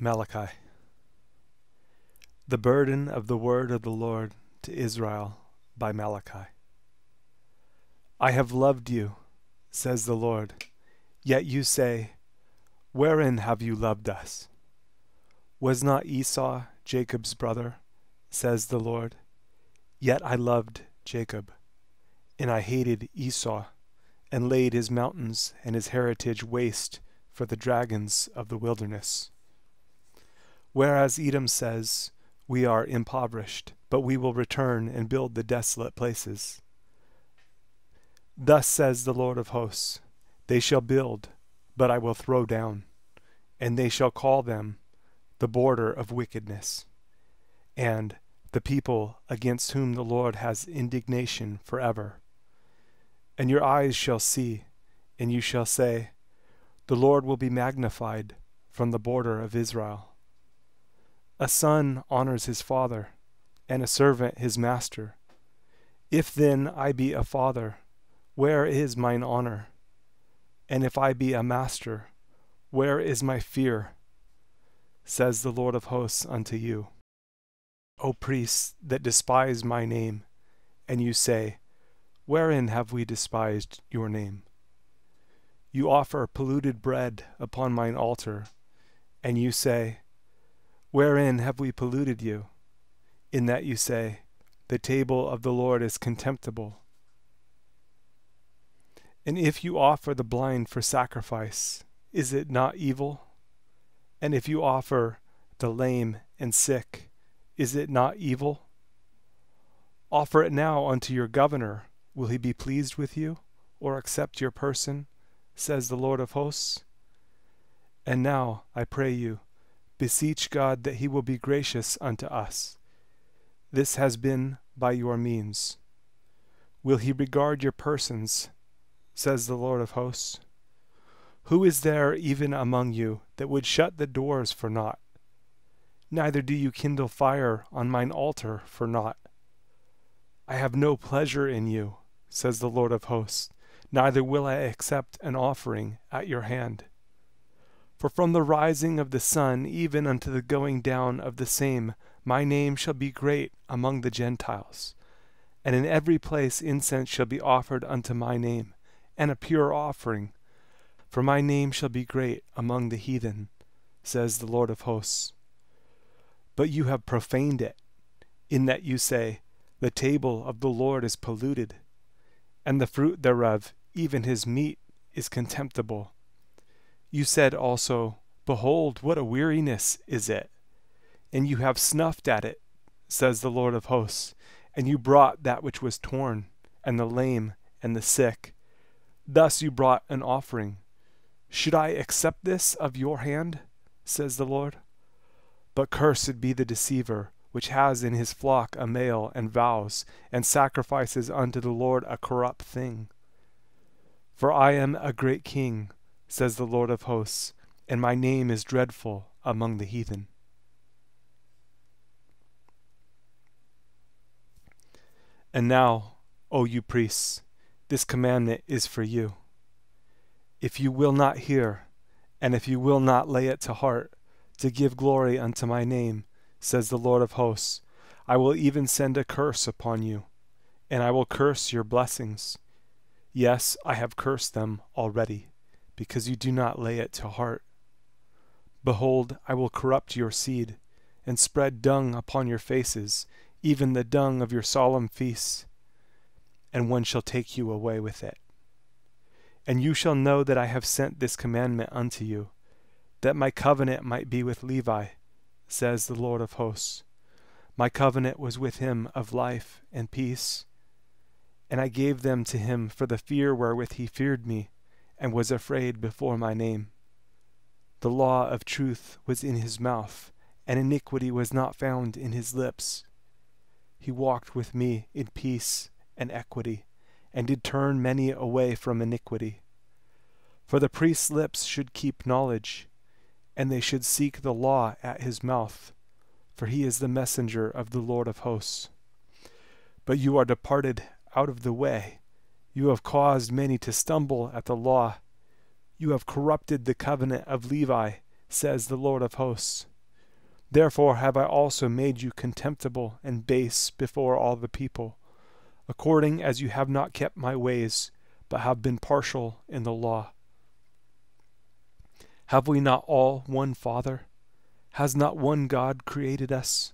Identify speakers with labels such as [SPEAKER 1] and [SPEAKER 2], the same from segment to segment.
[SPEAKER 1] Malachi. The burden of the word of the Lord to Israel by Malachi. I have loved you, says the Lord, yet you say, wherein have you loved us? Was not Esau Jacob's brother, says the Lord? Yet I loved Jacob, and I hated Esau, and laid his mountains and his heritage waste for the dragons of the wilderness. Whereas Edom says, we are impoverished, but we will return and build the desolate places. Thus says the Lord of hosts, they shall build, but I will throw down, and they shall call them the border of wickedness, and the people against whom the Lord has indignation forever. And your eyes shall see, and you shall say, the Lord will be magnified from the border of Israel. A son honors his father, and a servant his master. If then I be a father, where is mine honor? And if I be a master, where is my fear? Says the Lord of hosts unto you. O priests that despise my name, and you say, wherein have we despised your name? You offer polluted bread upon mine altar, and you say, wherein have we polluted you? In that you say, the table of the Lord is contemptible. And if you offer the blind for sacrifice, is it not evil? And if you offer the lame and sick, is it not evil? Offer it now unto your governor. Will he be pleased with you, or accept your person, says the Lord of hosts? And now, I pray you, beseech God that he will be gracious unto us. This has been by your means. Will he regard your persons, says the Lord of hosts? Who is there even among you that would shut the doors for naught? Neither do you kindle fire on mine altar for naught. I have no pleasure in you, says the Lord of hosts, neither will I accept an offering at your hand. For from the rising of the sun even unto the going down of the same, my name shall be great among the Gentiles. And in every place incense shall be offered unto my name, and a pure offering. For my name shall be great among the heathen, says the Lord of hosts. But you have profaned it, in that you say, the table of the Lord is polluted, and the fruit thereof, even his meat, is contemptible. You said also, behold, what a weariness is it! And you have snuffed at it, says the Lord of hosts, and you brought that which was torn, and the lame, and the sick. Thus you brought an offering. Should I accept this of your hand, says the Lord? But cursed be the deceiver, which has in his flock a male, and vows, and sacrifices unto the Lord a corrupt thing. For I am a great king, says the Lord of hosts, and my name is dreadful among the heathen. And now, O you priests, this commandment is for you. If you will not hear, and if you will not lay it to heart, to give glory unto my name, says the Lord of hosts, I will even send a curse upon you, and I will curse your blessings. Yes, I have cursed them already, because you do not lay it to heart. Behold, I will corrupt your seed, and spread dung upon your faces, even the dung of your solemn feasts, and one shall take you away with it. And you shall know that I have sent this commandment unto you, that my covenant might be with Levi, says the Lord of hosts. My covenant was with him of life and peace, and I gave them to him for the fear wherewith he feared me, and was afraid before my name. The law of truth was in his mouth, and iniquity was not found in his lips. He walked with me in peace and equity, and did turn many away from iniquity. For the priest's lips should keep knowledge, and they should seek the law at his mouth, for he is the messenger of the Lord of hosts. But you are departed out of the way. You have caused many to stumble at the law. You have corrupted the covenant of Levi, says the Lord of hosts. Therefore have I also made you contemptible and base before all the people, according as you have not kept my ways, but have been partial in the law. Have we not all one Father? Has not one God created us?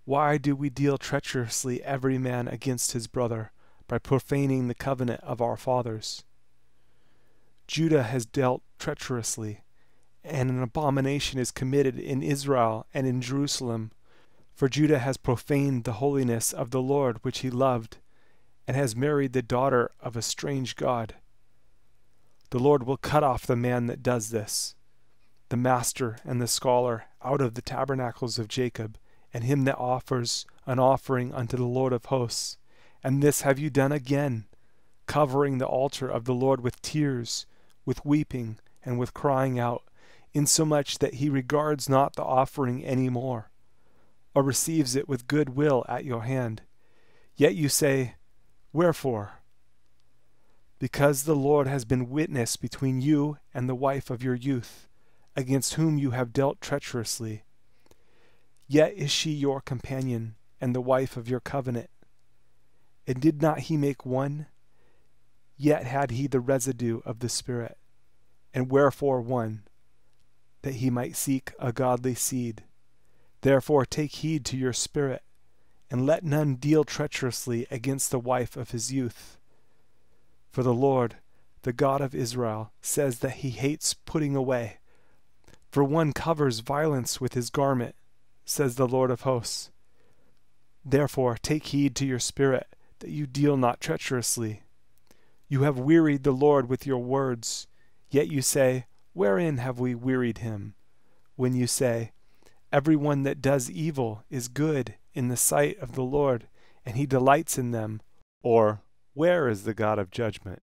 [SPEAKER 1] Why do we deal treacherously every man against his brother, by profaning the covenant of our fathers? Judah has dealt treacherously, and an abomination is committed in Israel and in Jerusalem. For Judah has profaned the holiness of the Lord which he loved, and has married the daughter of a strange god. The Lord will cut off the man that does this, the master and the scholar, out of the tabernacles of Jacob, and him that offers an offering unto the Lord of hosts. And this have you done again, covering the altar of the Lord with tears, with weeping, and with crying out, insomuch that he regards not the offering any more, or receives it with good will at your hand. Yet you say, Wherefore? Because the Lord has been witness between you and the wife of your youth, against whom you have dealt treacherously. Yet is she your companion, and the wife of your covenant. And did not he make one? Yet had he the residue of the Spirit. And wherefore one? That he might seek a godly seed. Therefore take heed to your spirit, and let none deal treacherously against the wife of his youth. For the Lord, the God of Israel, says that he hates putting away. For one covers violence with his garment, says the Lord of hosts. Therefore take heed to your spirit, that you deal not treacherously. You have wearied the Lord with your words, yet you say, Wherein have we wearied him? When you say, Every one that does evil is good in the sight of the Lord, and he delights in them. Or, Where is the God of judgment?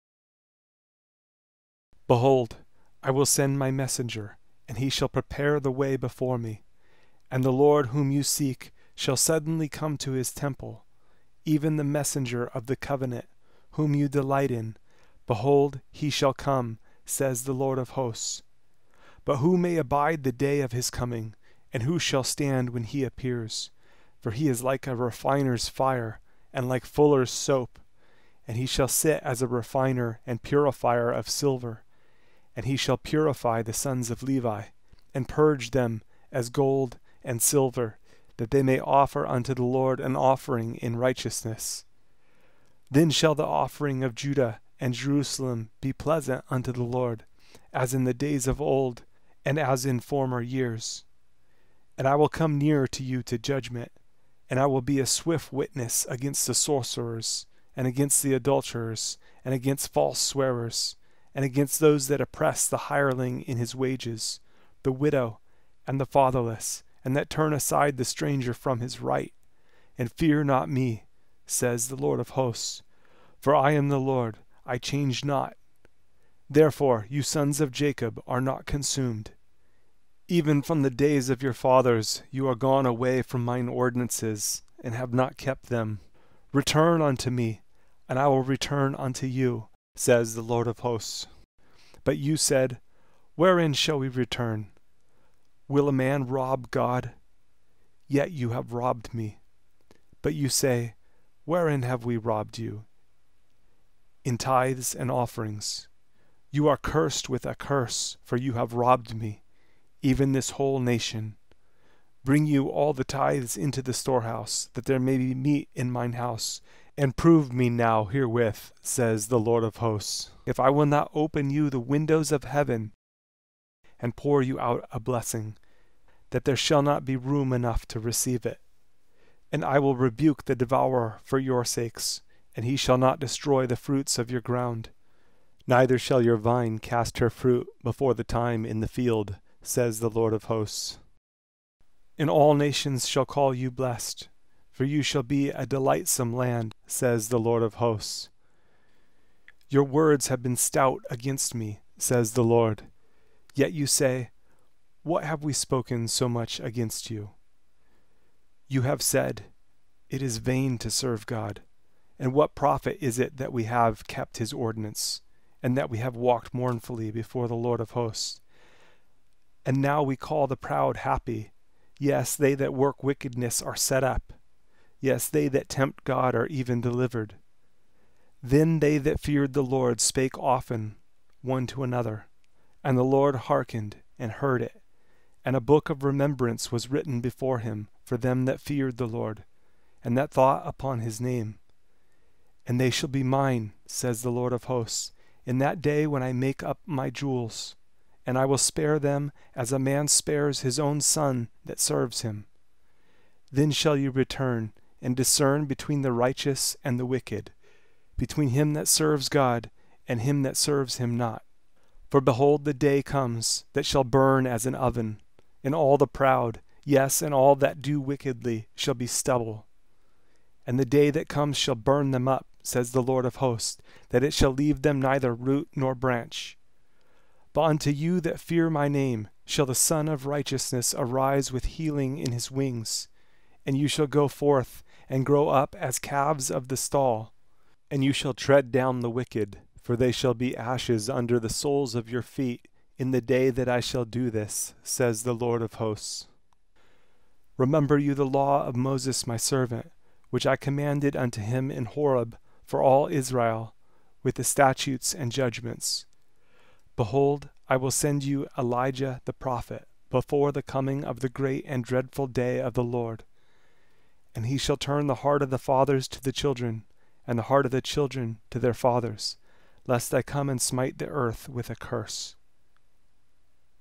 [SPEAKER 1] Behold, I will send my messenger, and he shall prepare the way before me. And the Lord whom you seek shall suddenly come to his temple, even the messenger of the covenant, whom you delight in. Behold, he shall come, says the Lord of hosts. But who may abide the day of his coming, and who shall stand when he appears? For he is like a refiner's fire, and like fuller's soap. And he shall sit as a refiner and purifier of silver. And he shall purify the sons of Levi, and purge them as gold and silver, that they may offer unto the Lord an offering in righteousness. Then shall the offering of Judah and Jerusalem be pleasant unto the Lord, as in the days of old, and as in former years. And I will come near to you to judgment, and I will be a swift witness against the sorcerers, and against the adulterers, and against false swearers, and against those that oppress the hireling in his wages, the widow, and the fatherless, and that turn aside the stranger from his right. And fear not me, says the Lord of hosts, for I am the Lord, I change not. Therefore you sons of Jacob are not consumed. Even from the days of your fathers you are gone away from mine ordinances, and have not kept them. Return unto me, and I will return unto you, says the Lord of hosts. But you said, Wherein shall we return? Will a man rob God? Yet you have robbed me. But you say, Wherein have we robbed you? In tithes and offerings. You are cursed with a curse, for you have robbed me, even this whole nation. Bring you all the tithes into the storehouse, that there may be meat in mine house, and prove me now herewith, says the Lord of hosts, if I will not open you the windows of heaven, and pour you out a blessing, that there shall not be room enough to receive it. And I will rebuke the devourer for your sakes, and he shall not destroy the fruits of your ground. Neither shall your vine cast her fruit before the time in the field, says the Lord of hosts. And all nations shall call you blessed, for you shall be a delightsome land, says the Lord of hosts. Your words have been stout against me, says the Lord. Yet you say, What have we spoken so much against you? You have said, It is vain to serve God. And what profit is it that we have kept his ordinance, and that we have walked mournfully before the Lord of hosts? And now we call the proud happy. Yes, they that work wickedness are set up. Yes, they that tempt God are even delivered. Then they that feared the Lord spake often one to another, and the Lord hearkened and heard it. And a book of remembrance was written before him for them that feared the Lord, and that thought upon his name. And they shall be mine, says the Lord of hosts, in that day when I make up my jewels, and I will spare them as a man spares his own son that serves him. Then shall you return and discern between the righteous and the wicked, between him that serves God and him that serves him not. For behold, the day comes that shall burn as an oven, and all the proud, yes, and all that do wickedly, shall be stubble. And the day that comes shall burn them up, says the Lord of hosts, that it shall leave them neither root nor branch. But unto you that fear my name shall the Son of Righteousness arise with healing in his wings, and you shall go forth and grow up as calves of the stall, and you shall tread down the wicked, for they shall be ashes under the soles of your feet in the day that I shall do this, says the Lord of hosts. Remember you the law of Moses my servant, which I commanded unto him in Horeb for all Israel, with the statutes and judgments. Behold, I will send you Elijah the prophet before the coming of the great and dreadful day of the Lord. And he shall turn the heart of the fathers to the children, and the heart of the children to their fathers, lest I come and smite the earth with a curse.